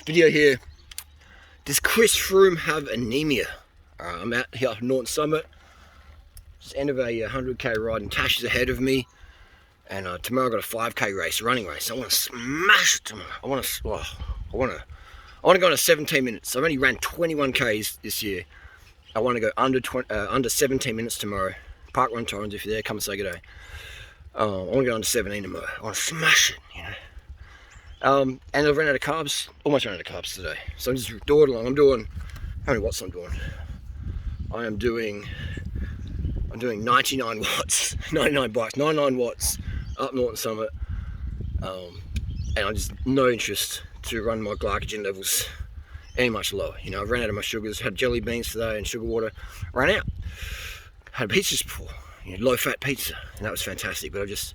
Video here. Does Chris Froome have anemia? I'm out here at Norton Summit. Just end of a 100k ride, and Tash is ahead of me. And tomorrow I've got a 5k race, a running race. I want to smash it tomorrow. I want to go on a 17 minutes. I've only ran 21k's this year. I want to go under 17 minutes tomorrow. Park Run Torrens, if you're there, come and say good day. I want to go under 17 tomorrow. I want to smash it, you know. And I've run out of carbs, almost ran out of carbs today. So I'm just dawdling along. I'm doing, how many watts I'm doing? I'm doing 99 watts, 99 bikes, 99 watts up Norton Summit. And I just no interest to run my glycogen levels any much lower. You know, I've ran out of my sugars, had jelly beans today and sugar water, ran out. Had pizzas before, you know, low fat pizza, and that was fantastic, but I just,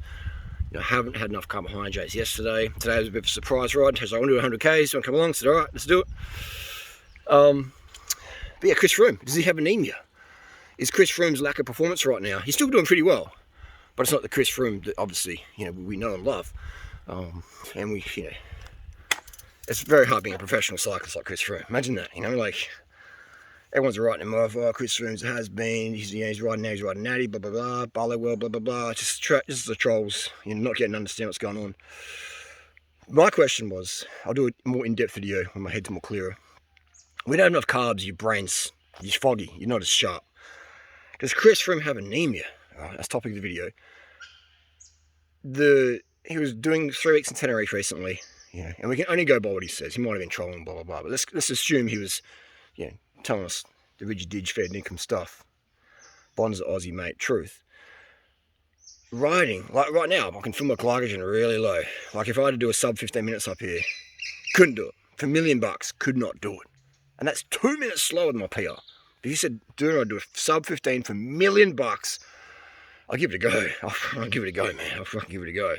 you know, haven't had enough carbohydrates yesterday. Today was a bit of a surprise ride. I was like, I want to do 100k's, so I come along, said, all right, let's do it. But yeah, Chris Froome, does he have anemia? Is Chris Froome's lack of performance right now? He's still doing pretty well, but it's not the Chris Froome that obviously, you know, we know and love. And we, you know, it's very hard being a professional cyclist like Chris Froome. Imagine that, you know, like everyone's writing him off. Oh, Chris Froome's has been. He's, you know, he's riding now. He's riding natty. Blah blah blah. Barlowwell. Blah blah blah. Just the trolls. You know, not getting to understand what's going on. My question was, I'll do a more in-depth video when my head's more clearer. We don't have enough carbs. Your brain's foggy. You're not as sharp. Does Chris Froome have anemia? Right, that's the topic of the video. He was doing 3 weeks in Tenerife recently. You know, and we can only go by what he says. He might have been trolling. Blah blah blah. But let's assume he was, you know, telling us the ridgy-dig, fair dinkum stuff. Bonds the Aussie, mate. Truth. Riding, like right now, I can feel my glycogen really low. Like if I had to do a sub 15 minutes up here, couldn't do it. For $1 million, could not do it. And that's 2 minutes slower than my PR. If you said, do I do a sub 15 for $1 million, I'll give it a go. I'll give it a go, man. I'll fucking give it a go.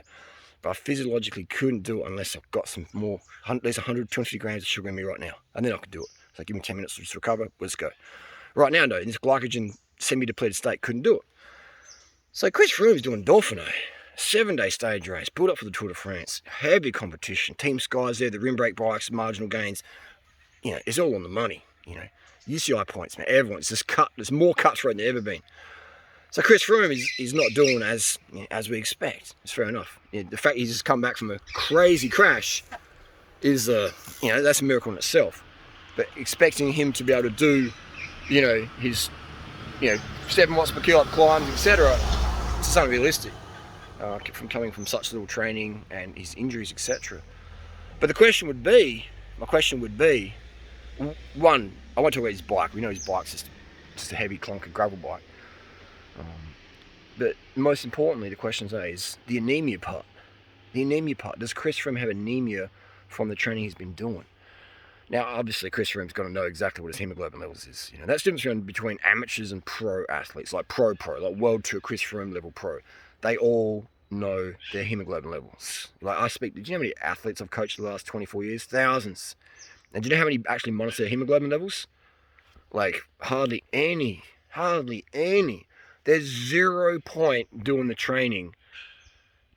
But I physiologically couldn't do it unless I've got some more, at least 120 grams of sugar in me right now. And then I could do it. So give me 10 minutes to just recover, let's go. Right now, though, in this glycogen semi-depleted state, couldn't do it. So Chris Froome's doing Dauphiné, 7-day stage race, build up for the Tour de France, heavy competition, Team Sky's there, the rim brake bikes, marginal gains, you know, it's all on the money, you know. UCI points, man, everyone's just cut, there's more cuts rate than ever been. So Chris Froome is not doing as, you know, as we expect. It's fair enough. You know, the fact he's just come back from a crazy crash is, you know, that's a miracle in itself. But expecting him to be able to do, you know, his, you know, 7 watts per kilo climbs, etc., it's just unrealistic. From coming from such little training and his injuries, etc. But my question would be, one, I won't talk about his bike. We know his bike's just a heavy clunker gravel bike. But most importantly, the question is the anemia part. The anemia part. Does Chris Froome have anemia from the training he's been doing? Now, obviously, Chris Froome's got to know exactly what his hemoglobin levels is. You know, that's the difference between amateurs and pro athletes, like pro, like World Tour, Chris Froome level pro. They all know their hemoglobin levels. Like I speak, did you know how many athletes I've coached the last 24 years? Thousands. And do you know how many actually monitor their hemoglobin levels? Like hardly any. There's 0 point doing the training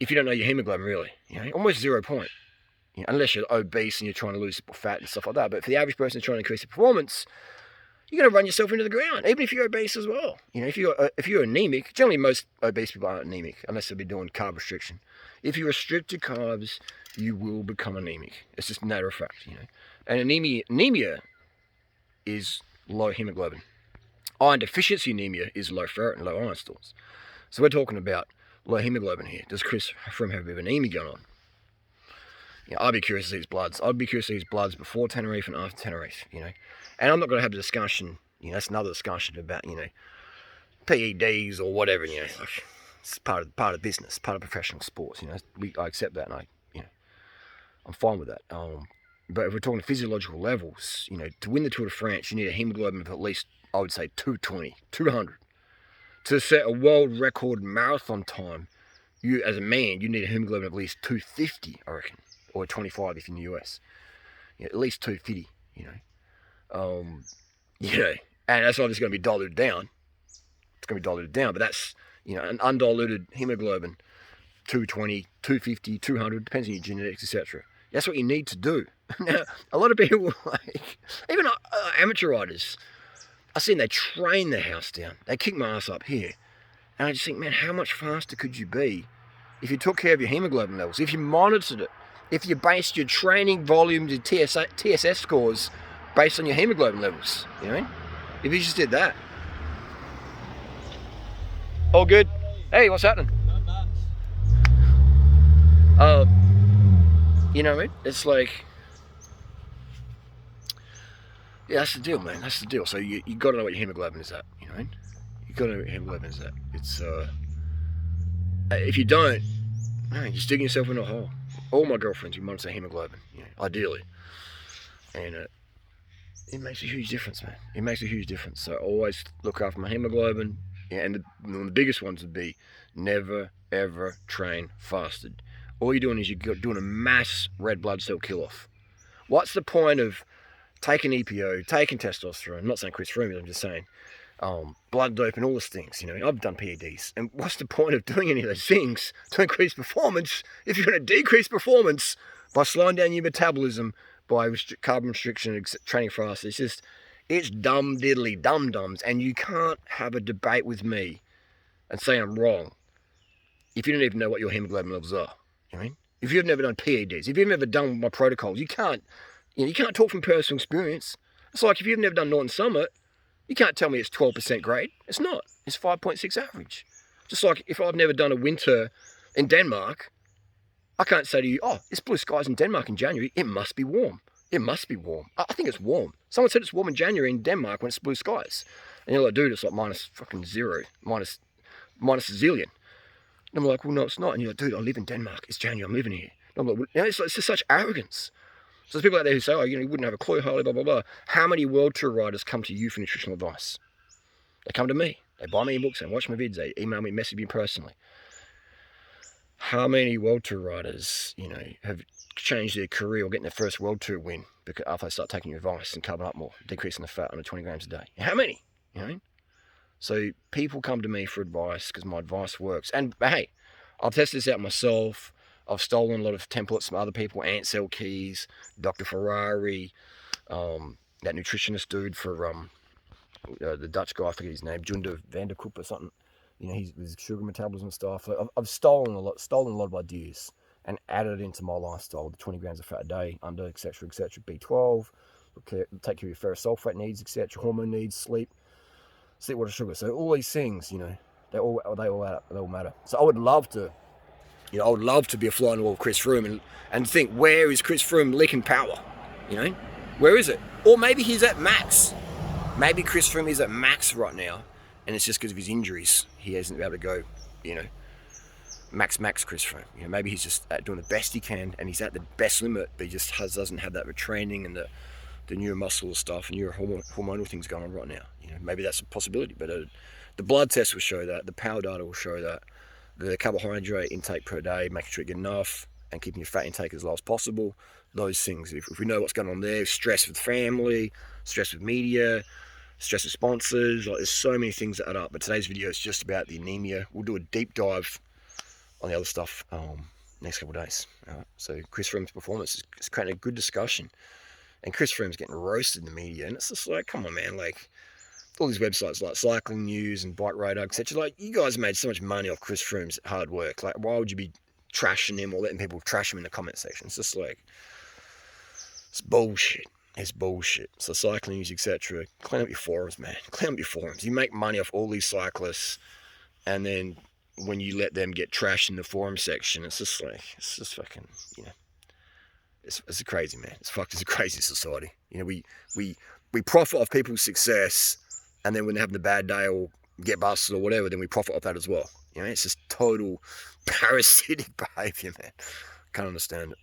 if you don't know your hemoglobin, really. You know, almost 0 point. You know, unless you're obese and you're trying to lose fat and stuff like that. But for the average person trying to increase their performance, you're going to run yourself into the ground, even if you're obese as well. You know, if you're anemic, generally most obese people aren't anemic unless they'll be doing carb restriction. If you restrict your carbs, you will become anemic. It's just a matter of fact, you know. And anemia is low hemoglobin. Iron deficiency anemia is low ferritin and low iron stores. So we're talking about low hemoglobin here. Does Chris Froome have a bit of anemia going on? You know, I'd be curious to see his bloods. I'd be curious to see his bloods before Tenerife and after Tenerife, you know. And I'm not going to have a discussion, you know, that's another discussion about, you know, PEDs or whatever, you know. Like, it's part of business, part of professional sports, you know. I accept that and I'm fine with that. But if we're talking physiological levels, you know, to win the Tour de France, you need a hemoglobin of at least, I would say, 220, 200. To set a world record marathon time, you, as a man, you need a hemoglobin of at least 250, I reckon. Or 25 if you're in the US. You know, at least 250, you know. You know, and that's obviously going to be diluted down. It's going to be diluted down, but that's, you know, an undiluted hemoglobin, 220, 250, 200, depends on your genetics, etc. That's what you need to do. Now, a lot of people, like, even amateur riders, I've seen they train their house down. They kick my ass up here. And I just think, man, how much faster could you be if you took care of your hemoglobin levels, if you monitored it, if you based your training volume to TSS scores based on your hemoglobin levels, you know what I mean? If you just did that. All good? Hey, what's happening? You know what I mean? It's like, yeah, that's the deal, man. That's the deal. So you got to know what your hemoglobin is at, you know what I mean? You got to know what your hemoglobin is at. It's, if you don't, man, you're digging yourself in a hole. All my girlfriends, you monitor hemoglobin, you know, ideally. And it makes a huge difference, man. It makes a huge difference. So I always look after my hemoglobin. Yeah, and one of the biggest ones would be never, ever train fasted. All you're doing is you're doing a mass red blood cell kill-off. What's the point of taking EPO, taking testosterone? I'm not saying Chris Froome, I'm just saying blood dope and all those things. You know, I've done PEDs. And what's the point of doing any of those things to increase performance if you're going to decrease performance by slowing down your metabolism, by carbon restriction, training fast? It's dumb diddly dum-dums. And you can't have a debate with me and say I'm wrong if you don't even know what your hemoglobin levels are. You know what I mean? If you've never done PEDs, if you've never done my protocols, you can't talk from personal experience. It's like if you've never done Norton Summit, you can't tell me it's 12% grade. It's not. It's 5.6 average. Just like if I've never done a winter in Denmark, I can't say to you, oh, it's blue skies in Denmark in January. It must be warm. It must be warm. I think it's warm. Someone said it's warm in January in Denmark when it's blue skies. And you're like, dude, it's like minus fucking zero, minus a zillion. And I'm like, well, no, it's not. And you're like, dude, I live in Denmark. It's January. I'm living here. And I'm like, well, it's just such arrogance. So there's people out there who say, oh, you wouldn't have a clue, Harley, blah, blah, blah. How many World Tour riders come to you for nutritional advice? They come to me. They buy me ebooks. They watch my vids. They email me, message me personally. How many World Tour riders, have changed their career or getting their first World Tour win because after they start taking your advice and carbon up more, decreasing the fat under 20 grams a day? How many? So people come to me for advice because my advice works. And hey, I've tested this out myself. I've stolen a lot of templates from other people, Ansel Keys, Dr. Ferrari, that nutritionist dude for the Dutch guy, I forget his name, Junda van der Koop or something. He's with sugar metabolism and stuff. Like, I've stolen a lot of ideas and added it into my lifestyle. The 20 grams of fat a day, under, etc., B12, take care of your ferrous sulfate needs, etc., hormone needs, sleep, water, sugar. So all these things, they all add up, they all matter. So I would love to. I would love to be a fly on the wall of Chris Froome and think, where is Chris Froome leaking power? Where is it? Or maybe he's at max. Maybe Chris Froome is at max right now, and it's just because of his injuries. He hasn't been able to go, max Chris Froome. Maybe he's just doing the best he can, and he's at the best limit, but he just doesn't have that retraining and the neuromuscular stuff and hormonal things going on right now. Maybe that's a possibility, but the blood test will show that. The power data will show that. The carbohydrate intake per day, making sure you get enough, and keeping your fat intake as low as possible. Those things, if we know what's going on there, stress with family, stress with media, stress with sponsors, there's so many things that add up. But today's video is just about the anemia. We'll do a deep dive on the other stuff next couple of days. All right? So Chris Froome's performance is creating a good discussion, and Chris Froome's getting roasted in the media, and it's just like, come on, man, all these websites like Cycling News and Bike Radar, etc. You guys made so much money off Chris Froome's hard work. Why would you be trashing him or letting people trash him in the comment section? It's just it's bullshit. It's bullshit. So Cycling News, etc. Clean up your forums, man. Clean up your forums. You make money off all these cyclists, and then when you let them get trashed in the forum section, it's just fucking, it's crazy, man. It's a crazy society. We profit off people's success, and then when they're having a bad day or get busted or whatever, then we profit off that as well. It's just total parasitic behavior, man. Can't understand it.